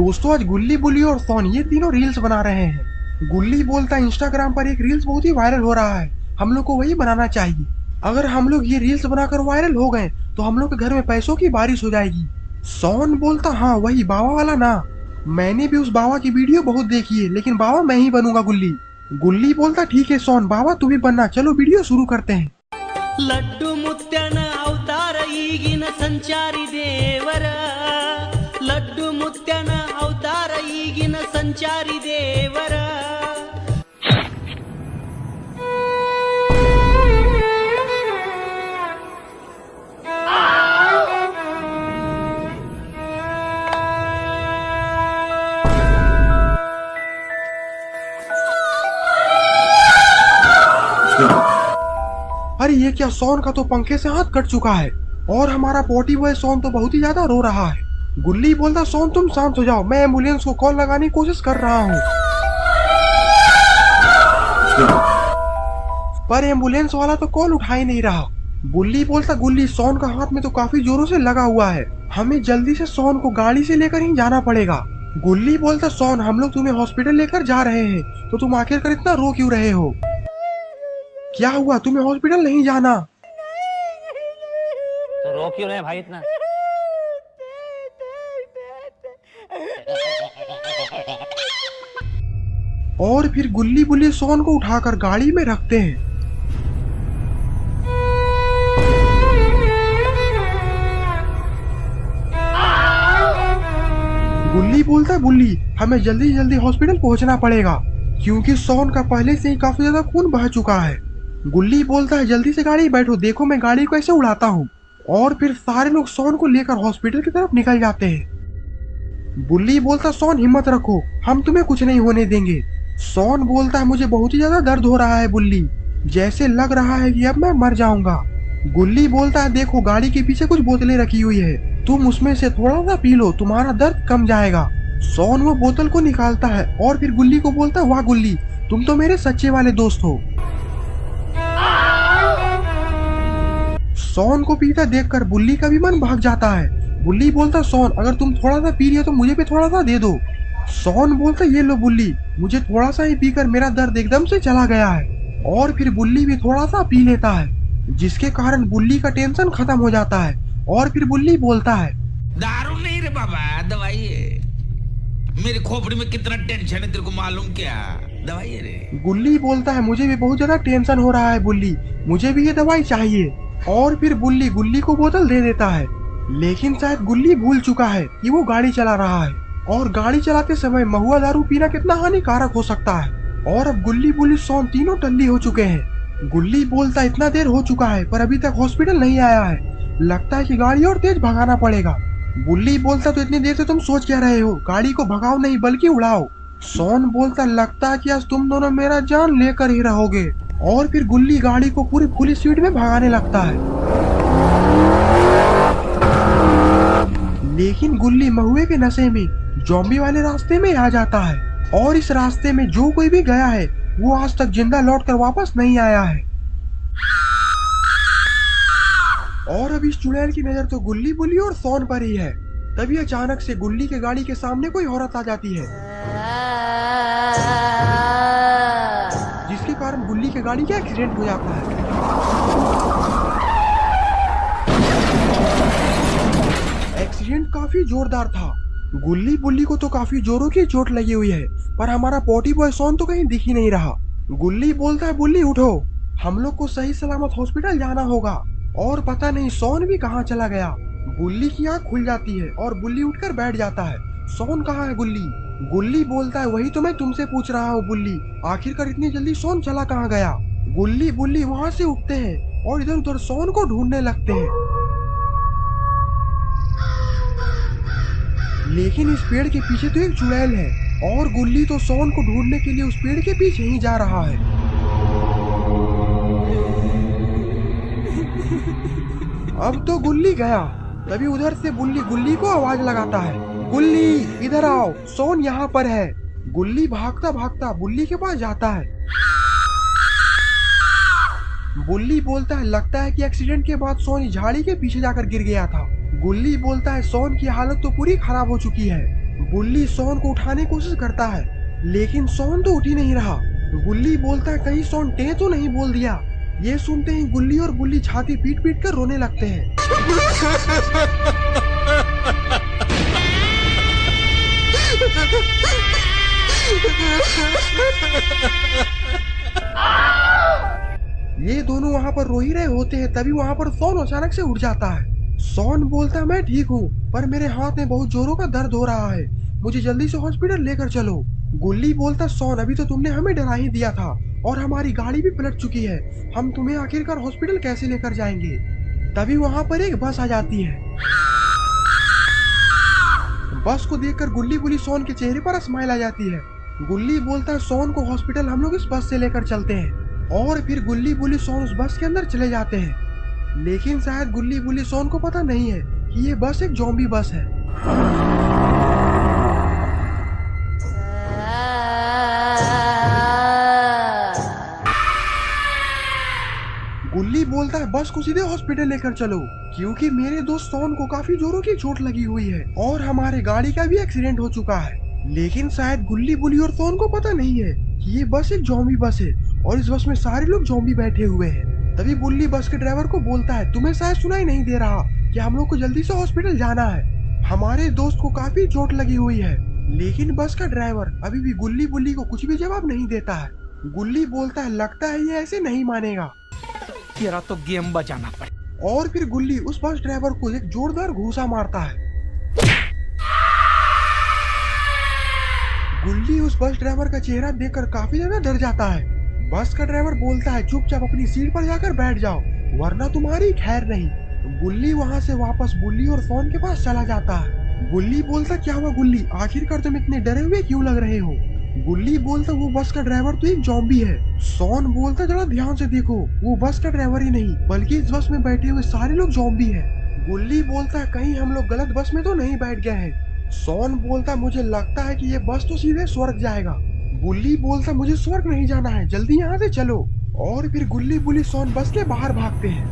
दोस्तों आज गुल्ली बुल्ली और सोन ये तीनों रील्स बना रहे हैं। गुल्ली बोलता है इंस्टाग्राम पर एक रील्स बहुत ही वायरल हो रहा है, हम लोग को वही बनाना चाहिए। अगर हम लोग ये रील्स बनाकर वायरल हो गए तो हम लोग के घर में पैसों की बारिश हो जाएगी। सोन बोलता हाँ वही बाबा वाला ना, मैंने भी उस बाबा की वीडियो बहुत देखी है, लेकिन बाबा मैं ही बनूंगा गुल्ली। गुल्ली बोलता ठीक है सोन बाबा तू भी बनना, चलो वीडियो शुरू करते हैं। लड्डू मुत्यान अवतार ಈಗಿನ ಸಂಚಾರಿ ದೇವರ लड्डू मुत्यान अवतार ಈಗಿನ ಸಂಚಾರಿ ದೇವರ अरे ये क्या, सोन का तो पंखे से हाथ कट चुका है और हमारा पोटी बॉय सोन तो बहुत ही ज्यादा रो रहा है। गुल्ली बोलता सोन तुम शांत हो जाओ, मैं एम्बुलेंस को कॉल लगाने की कोशिश कर रहा हूँ, पर एम्बुलेंस वाला तो कॉल उठा ही नहीं रहा। गुल्ली बोलता गुल्ली सोन का हाथ में तो काफी जोरों से लगा हुआ है, हमें जल्दी से सोन को गाड़ी से लेकर ही जाना पड़ेगा। गुल्ली बोलता सोन हम लोग तुम्हें हॉस्पिटल लेकर जा रहे हैं, तो तुम आखिरकार इतना रो क्यों रहे हो? क्या हुआ, तुम्हें हॉस्पिटल नहीं जाना? तो रो क्यों रहे भाई इतना? और फिर गुल्ली बुल्ली सोन को उठाकर गाड़ी में रखते हैं। गुल्ली बोलता है बुल्ली हमें जल्दी जल्दी हॉस्पिटल पहुंचना पड़ेगा, क्योंकि सोन का पहले से ही काफी ज्यादा खून बह चुका है। गुल्ली बोलता है जल्दी से गाड़ी बैठो, देखो मैं गाड़ी को ऐसे उड़ाता हूँ। और फिर सारे लोग सोन को लेकर हॉस्पिटल की तरफ निकल जाते हैं। बुल्ली बोलता सोन हिम्मत रखो, हम तुम्हें कुछ नहीं होने देंगे। सोन बोलता है मुझे बहुत ही ज्यादा दर्द हो रहा है बुल्ली, जैसे लग रहा है कि अब मैं मर जाऊंगा। गुल्ली बोलता है देखो गाड़ी के पीछे कुछ बोतलें रखी हुई है, तुम उसमें से थोड़ा सा पी लो, तुम्हारा दर्द कम जाएगा। सोन वो बोतल को निकालता है और फिर गुल्ली को बोलता है वाह गुल्ली तुम तो मेरे सच्चे वाले दोस्त हो। सोन को पीता देखकर बुल्ली का भी मन भाग जाता है। बुल्ली बोलता सोन अगर तुम थोड़ा सा पी लिया तो मुझे भी थोड़ा सा दे दो। सोन बोलता ये लो बुल्ली, मुझे थोड़ा सा ही पीकर मेरा दर्द एकदम से चला गया है। और फिर बुल्ली भी थोड़ा सा पी लेता है, जिसके कारण बुल्ली का टेंशन खत्म हो जाता है। और फिर बुल्ली बोलता है दारू नहीं रे बाबा, दवाई है। मेरी खोपड़ी में कितना टेंशन है तेरे को मालूम क्या? दवाई है रे। गुल्ली बोलता है मुझे भी बहुत ज्यादा टेंशन हो रहा है बुल्ली, मुझे भी ये दवाई चाहिए। और फिर बुल्ली गुल्ली को बोतल दे देता है, लेकिन शायद गुल्ली भूल चुका है कि वो गाड़ी चला रहा है और गाड़ी चलाते समय महुआ दारू पीना कितना हानिकारक हो सकता है। और अब गुल्ली बुल्ली सोन तीनों टल्ली हो चुके हैं। गुल्ली बोलता इतना देर हो चुका है पर अभी तक हॉस्पिटल नहीं आया है, लगता है कि गाड़ी और तेज भगाना पड़ेगा। बुल्ली बोलता तो इतनी देर से तुम सोच क्या रहे हो, गाड़ी को भगाओ नहीं बल्कि उड़ाओ। सोन बोलता लगता है कि आज तुम दोनों मेरा जान लेकर ही रहोगे। और फिर गुल्ली गाड़ी को पूरी फुल स्पीड में भगाने लगता है, लेकिन गुल्ली महुए के नशे में जॉम्बी वाले रास्ते में आ जाता है। और इस रास्ते में जो कोई भी गया है वो आज तक जिंदा लौटकर वापस नहीं आया है। और अब इस चुड़ैल की नजर तो गुल्ली बुल्ली और सोन पर ही है। तभी अचानक से गुल्ली के गाड़ी के सामने कोई औरत आ जाती है, जिसके कारण गुल्ली के गाड़ी का एक्सीडेंट हो जाता है। एक्सीडेंट काफी जोरदार था, गुल्ली बुल्ली को तो काफी जोरों की चोट लगी हुई है, पर हमारा पोटी बॉय सोन तो कहीं दिख ही नहीं रहा। गुल्ली बोलता है बुल्ली उठो, हम लोग को सही सलामत हॉस्पिटल जाना होगा। और पता नहीं सोन भी कहाँ चला गया। बुल्ली की आँख खुल जाती है और बुल्ली उठकर बैठ जाता है। सोन कहाँ है गुल्ली? गुल्ली बोलता है वही तो मैं तुमसे पूछ रहा हूँ बुल्ली, आखिरकार इतनी जल्दी सोन चला कहाँ गया? गुल्ली बुल्ली वहाँ से उठते हैं और इधर उधर सोन को ढूंढने लगते हैं, लेकिन इस पेड़ के पीछे तो एक चुड़ैल है और गुल्ली तो सोन को ढूंढने के लिए उस पेड़ के पीछे ही जा रहा है। अब तो गुल्ली गया। तभी उधर से बुल्ली गुल्ली को आवाज लगाता है, गुल्ली इधर आओ, सोन यहाँ पर है। गुल्ली भागता भागता बुल्ली के पास जाता है। बुल्ली बोलता है लगता है कि एक्सीडेंट के बाद सोन झाड़ी के पीछे जाकर गिर गया था। गुल्ली बोलता है सोन की हालत तो पूरी खराब हो चुकी है। गुल्ली सोन को उठाने की कोशिश करता है, लेकिन सोन तो उठ ही नहीं रहा। गुल्ली बोलता है कहीं सोन टे तो नहीं बोल दिया। ये सुनते ही गुल्ली और गुल्ली छाती पीट पीट कर रोने लगते हैं। ये दोनों वहाँ पर रो ही रहे होते हैं, तभी वहाँ पर सोन अचानक से उठ जाता है। सोन बोलता है मैं ठीक हूँ, पर मेरे हाथ में बहुत जोरों का दर्द हो रहा है, मुझे जल्दी से हॉस्पिटल लेकर चलो। गुल्ली बोलता सोन अभी तो तुमने हमें डरा ही दिया था और हमारी गाड़ी भी पलट चुकी है, हम तुम्हें आखिरकार हॉस्पिटल कैसे लेकर जाएंगे। तभी वहाँ पर एक बस आ जाती है। बस को देखकर गुल्ली बुली सोन के चेहरे पर स्माइल आ जाती है। गुल्ली बोलता है सोन को हॉस्पिटल हम लोग इस बस से लेकर चलते हैं, और फिर गुल्ली बुली सोन उस बस के अंदर चले जाते हैं। लेकिन शायद गुल्ली बुली सोन को पता नहीं है कि ये बस एक ज़ॉम्बी बस है। गुल्ली बोलता है बस को सीधे हॉस्पिटल लेकर चलो, क्योंकि मेरे दोस्त सोन को काफी जोरों की चोट लगी हुई है और हमारे गाड़ी का भी एक्सीडेंट हो चुका है। लेकिन शायद गुल्ली बुली और सोन को पता नहीं है कि ये बस एक ज़ॉम्बी बस है और इस बस में सारे लोग ज़ॉम्बी बैठे हुए हैं। तभी गुल्ली बस के ड्राइवर को बोलता है तुम्हें शायद सुनाई नहीं दे रहा कि हम लोग को जल्दी से हॉस्पिटल जाना है, हमारे दोस्त को काफी चोट लगी हुई है। लेकिन बस का ड्राइवर अभी भी गुल्ली बुली को कुछ भी जवाब नहीं देता है। गुल्ली बोलता है लगता है ये ऐसे नहीं मानेगा, तेरा तो गेम बजाना पड़े। और फिर गुल्ली उस बस ड्राइवर को एक जोरदार घूंसा मारता है। गुल्ली उस बस ड्राइवर का चेहरा देखकर काफी ज्यादा डर जाता है। बस का ड्राइवर बोलता है चुपचाप अपनी सीट पर जाकर बैठ जाओ, वरना तुम्हारी खैर नहीं। गुल्ली वहाँ से वापस गुल्ली और सोन के पास चला जाता है। गुल्ली बोलता क्या हुआ गुल्ली, आखिरकार तुम इतने डरे हुए क्यों लग रहे हो। गुल्ली बोलता वो बस का ड्राइवर तो एक ज़ॉम्बी है। सोन बोलता जरा ध्यान से देखो, वो बस का ड्राइवर ही नहीं बल्कि इस बस में बैठे हुए सारे लोग ज़ॉम्बी हैं। गुल्ली बोलता है कहीं हम लोग गलत बस में तो नहीं बैठ गए हैं। सोन बोलता मुझे लगता है कि ये बस तो सीधे स्वर्ग जाएगा। गुल्ली बोलता मुझे स्वर्ग नहीं जाना है, जल्दी यहाँ से चलो। और फिर गुल्ली बुली सोन बस के बाहर भागते हैं।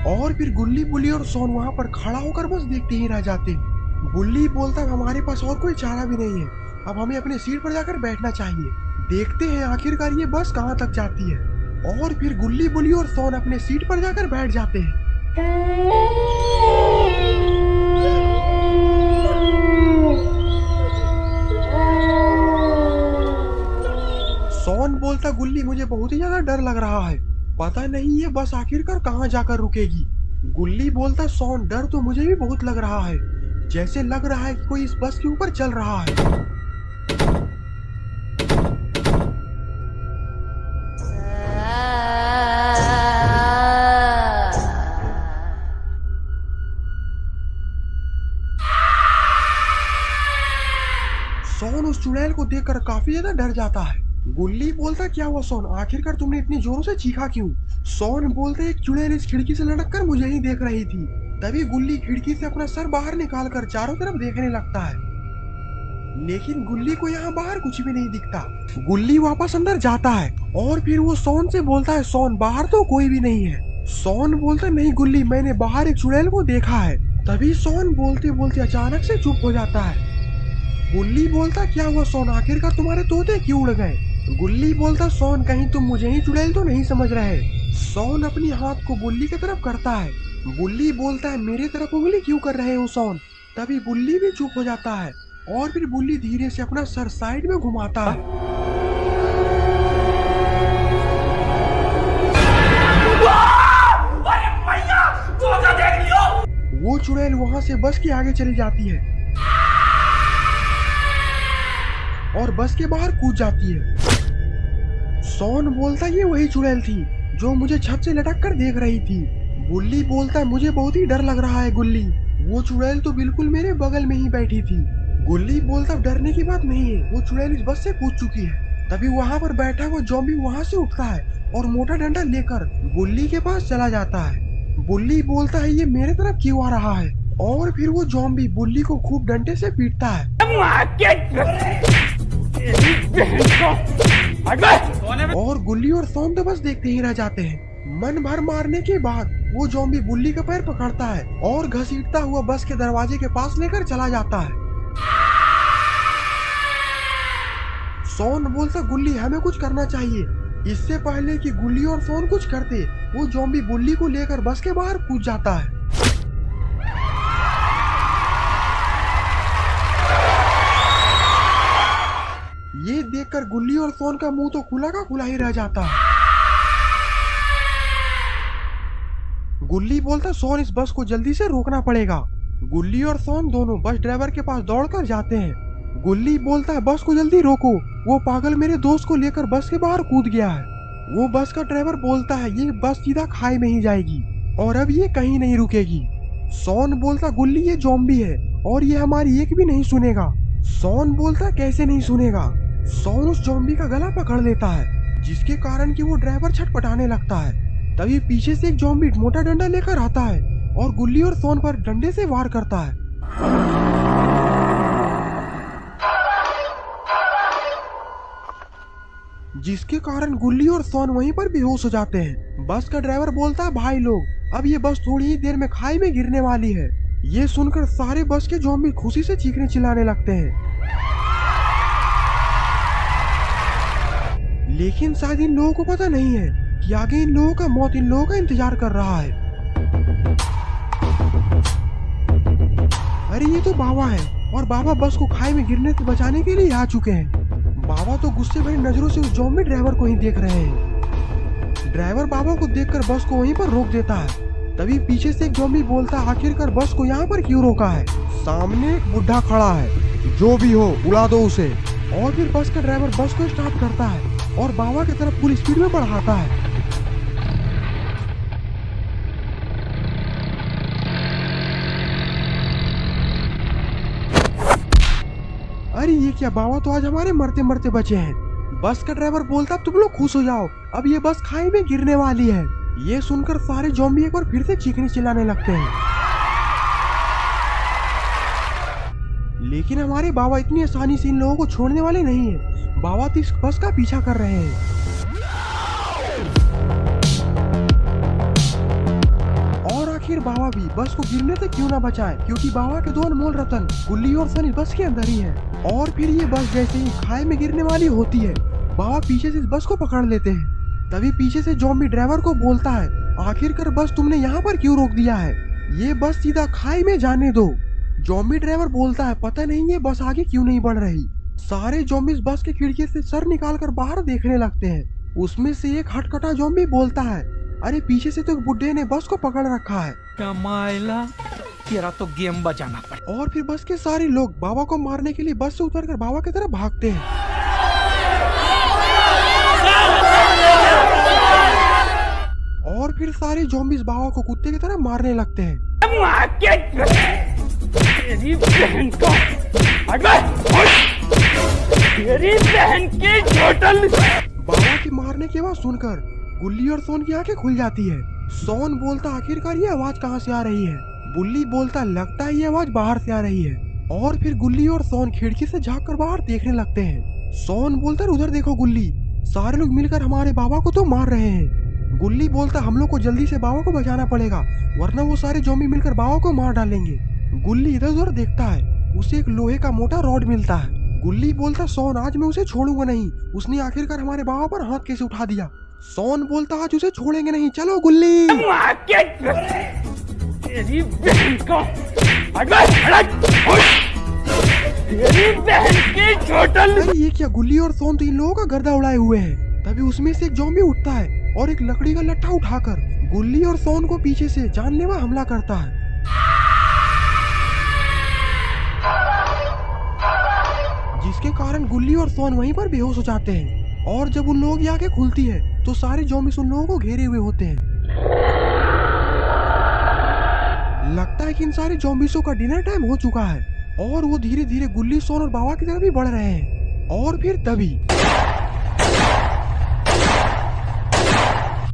और फिर गुल्ली बुली और सोन वहाँ पर खड़ा होकर बस देखते ही रह जाते हैं। गुल्ली बोलता हमारे पास और कोई चारा भी नहीं है, अब हमें अपने सीट पर जाकर बैठना चाहिए, देखते हैं आखिरकार ये बस कहाँ तक जाती है। और फिर गुल्ली बुली और सोन अपने सीट पर जाकर बैठ जाते हैं। सोन बोलता गुल्ली मुझे बहुत ही ज्यादा डर लग रहा है, पता नहीं ये बस आखिरकार कहाँ जाकर रुकेगी। गुल्ली बोलता सोन डर तो मुझे भी बहुत लग रहा है, जैसे लग रहा है कि कोई इस बस के ऊपर चल रहा है। सोन उस चुड़ैल को देखकर काफी ज्यादा डर जाता है। गुल्ली बोलता क्या हुआ सोन, आखिरकार तुमने इतनी जोरों से चीखा क्यों। सोन बोलते एक चुड़ैल इस खिड़की से लटक कर मुझे ही देख रही थी। तभी गुल्ली खिड़की से अपना सर बाहर निकालकर चारों तरफ देखने लगता है, लेकिन गुल्ली को यहाँ बाहर कुछ भी नहीं दिखता। गुल्ली वापस अंदर जाता है और फिर वो सोन से बोलता है सोन बाहर तो कोई भी नहीं है। सोन बोलता नहीं गुल्ली मैंने बाहर एक चुड़ैल को देखा है। तभी सोन बोलते बोलते अचानक से चुप हो जाता है। गुल्ली बोलता क्या हुआ सोन, आखिरकार तुम्हारे तोते क्यों उड़ गए। गुल्ली बोलता सोन कहीं तुम मुझे ही चुड़ैल तो नहीं समझ रहे। सोन अपनी हाथ को गुल्ली की तरफ करता है। गुल्ली बोलता है मेरे तरफ उंगली क्यों कर रहे हो सोन। तभी गुल्ली भी चुप हो जाता है और फिर गुल्ली धीरे से अपना सर साइड में घुमाता है। वो चुड़ैल वहाँ से बस के आगे चली जाती है और बस के बाहर कूद जाती है। सोन बोलता ये वही चुड़ैल थी जो मुझे छत से लटक कर देख रही थी। गुल्ली बोलता मुझे बहुत ही डर लग रहा है गुल्ली, वो चुड़ैल तो बिल्कुल मेरे बगल में ही बैठी थी। गुल्ली बोलता डरने की बात नहीं है, वो चुड़ैल इस बस से कूद चुकी है। तभी वहाँ पर बैठा हुआ ज़ॉम्बी वहाँ से उठता है और मोटा डंडा लेकर गुल्ली के पास चला जाता है। गुल्ली बोलता है ये मेरे तरफ क्यों आ रहा है, और फिर वो ज़ॉम्बी गुल्ली को खूब डंडे से पीटता है। कौन है और गुल्ली और सोन तो बस देखते ही रह जाते हैं। मन भर मारने के बाद वो ज़ॉम्बी बुल्ली का पैर पकड़ता है और घसीटता हुआ बस के दरवाजे के पास लेकर चला जाता है। सोन बोलता गुल्ली हमें कुछ करना चाहिए। इससे पहले कि गुल्ली और सोन कुछ करते, वो ज़ॉम्बी बुल्ली को लेकर बस के बाहर कूद जाता है। ये देखकर गुल्ली और सोन का मुंह तो खुला का खुला ही रह जाता है। गुल्ली बोलता सोन इस बस को जल्दी से रोकना पड़ेगा। गुल्ली और सोन दोनों बस ड्राइवर के पास दौड़कर जाते हैं। गुल्ली बोलता है बस को जल्दी रोको, वो पागल मेरे दोस्त को लेकर बस के बाहर कूद गया है। वो बस का ड्राइवर बोलता है ये बस सीधा खाई में ही जाएगी और अब ये कहीं नहीं रुकेगी। सोन बोलता गुल्ली ये ज़ॉम्बी है और ये हमारी एक भी नहीं सुनेगा। सोन बोलता कैसे नहीं सुनेगा। सोन उस ज़ॉम्बी का गला पकड़ लेता है जिसके कारण कि वो ड्राइवर छटपटाने लगता है। तभी पीछे से एक ज़ॉम्बी मोटा डंडा लेकर आता है और गुल्ली और सोन पर डंडे से वार करता है। जिसके कारण गुल्ली और सोन वहीं पर बेहोश हो जाते हैं। बस का ड्राइवर बोलता है भाई लोग अब ये बस थोड़ी ही देर में खाई में गिरने वाली है। ये सुनकर सारे बस के ज़ॉम्बी खुशी से चीखने चिल्लाने लगते हैं। लेकिन शायद इन लोगों को पता नहीं है कि आगे इन लोगों का मौत इन लोगों का इंतजार कर रहा है। अरे ये तो बाबा है और बाबा बस को खाई में गिरने से बचाने के लिए आ चुके हैं। बाबा तो गुस्से भरी नजरों से उस ज़ॉम्बी ड्राइवर को ही देख रहे हैं। ड्राइवर बाबा को देखकर बस को वहीं पर रोक देता है। तभी पीछे से एक ज़ॉम्बी बोलता है आखिरकार बस को यहाँ पर क्यों रोका है? सामने एक बुढ़ा खड़ा है, जो भी हो उड़ा दो उसे। और फिर बस का ड्राइवर बस को स्टार्ट करता है और बाबा की तरफ फुल स्पीड में बढ़ाता है। अरे ये क्या, बाबा तो आज हमारे मरते मरते बचे हैं। बस का ड्राइवर बोलता अब तुम लोग खुश हो जाओ, अब ये बस खाई में गिरने वाली है। ये सुनकर सारे ज़ॉम्बी एक बार फिर से चीखने चिल्लाने लगते हैं। लेकिन हमारे बाबा इतनी आसानी से इन लोगों को छोड़ने वाले नहीं है। बाबा तो इस बस का पीछा कर रहे हैं। और आखिर बाबा भी बस को गिरने से क्यों ना बचाएं, क्योंकि बाबा के दो अनमोल रतन गुल्ली और सोन इस बस के अंदर ही है। और फिर ये बस जैसे ही खाई में गिरने वाली होती है, बाबा पीछे से इस बस को पकड़ लेते हैं। तभी पीछे से ज़ॉम्बी ड्राइवर को बोलता है आखिरकार बस तुमने यहाँ पर क्यों रोक दिया है? ये बस सीधा खाई में जाने दो। ज़ॉम्बी ड्राइवर बोलता है पता नहीं ये बस आगे क्यों नहीं बढ़ रही। सारे ज़ॉम्बीज़ बस के खिड़की से सर निकालकर बाहर देखने लगते हैं। उसमें से एक हटकटा ज़ॉम्बी बोलता है अरे पीछे से तो बुड्ढे ने बस को पकड़ रखा है। कमाइला तेरा तो गेम बजाना पड़े। और फिर बस के सारे लोग बाबा को मारने के लिए बस से उतरकर बाबा की तरफ भागते हैं। और फिर सारे ज़ॉम्बीज़ बाबा को कुत्ते की तरह मारने लगते हैं। तेरी बहन को तेरी बहन की होटल। बाबा के मारने की आवाज सुनकर गुल्ली और सोन की आंखें खुल जाती है। सोन बोलता आखिरकार ये आवाज कहाँ से आ रही है? बुल्ली बोलता लगता है ये आवाज बाहर से आ रही है। और फिर गुल्ली और सोन खिड़की से झांककर बाहर देखने लगते हैं। सोन बोलता उधर देखो गुल्ली, सारे लोग मिलकर हमारे बाबा को तो मार रहे हैं। गुल्ली बोलता हम लोग को जल्दी से बाबा को बचाना पड़ेगा, वरना वो सारे ज़ॉम्बी मिलकर बाबा को मार डालेंगे। गुल्ली इधर उधर देखता है, उसे एक लोहे का मोटा रॉड मिलता है। गुल्ली बोलता सोन आज मैं उसे छोड़ूंगा नहीं, उसने आखिरकार हमारे बाबा पर हाथ कैसे उठा दिया। सोन बोलता आज उसे छोड़ेंगे नहीं, चलो गुल्ली। तेरी बहन को तेरी बहन की होटल। अरे ये क्या, गुल्ली और सोन तो इन लोगों का गर्दा उड़ाए हुए हैं। तभी उसमें से एक ज़ॉम्बी उठता है और एक लकड़ी का लट्ठा उठाकर गुल्ली और सोन को पीछे से जानलेवा हमला करता है। जिसके कारण गुल्ली और सोन वहीं पर बेहोश हो जाते हैं। और जब उन लोगों की आंखें खुलती है तो सारे ज़ॉम्बीज़ उन लोगों को घेरे हुए होते हैं। लगता है कि इन सारे ज़ॉम्बीज़ों का डिनर टाइम हो चुका है और वो धीरे धीरे गुल्ली, सोन और बाबा की तरफ भी बढ़ रहे हैं। और फिर तभी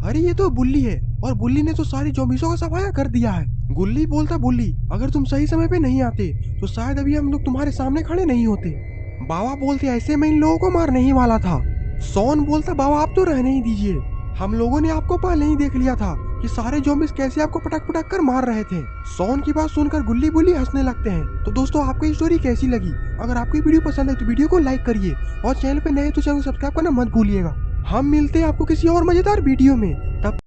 अरे ये तो बुल्ली है और बुल्ली ने तो सारी ज़ॉम्बीज़ों का सफाया कर दिया है। गुल्ली बोलता बुल्ली अगर तुम सही समय पे नहीं आते तो शायद अभी हम लोग तुम्हारे सामने खड़े नहीं होते। बाबा बोलते ऐसे मैं इन लोगों को मारने ही वाला था। सॉन बोलता बाबा आप तो रहने ही दीजिए, हम लोगों ने आपको पहले ही देख लिया था कि सारे ज़ॉम्बीज़ कैसे आपको पटक पटक कर मार रहे थे। सॉन की बात सुनकर गुल्ली बुल्ली हंसने लगते हैं। तो दोस्तों आपको ये स्टोरी कैसी लगी? अगर आपको ये वीडियो पसंद है तो वीडियो को लाइक करिए और चैनल पे नए तो चैनल को सब्सक्राइब करना मत भूलिएगा। हम मिलते हैं आपको किसी और मजेदार वीडियो में, तब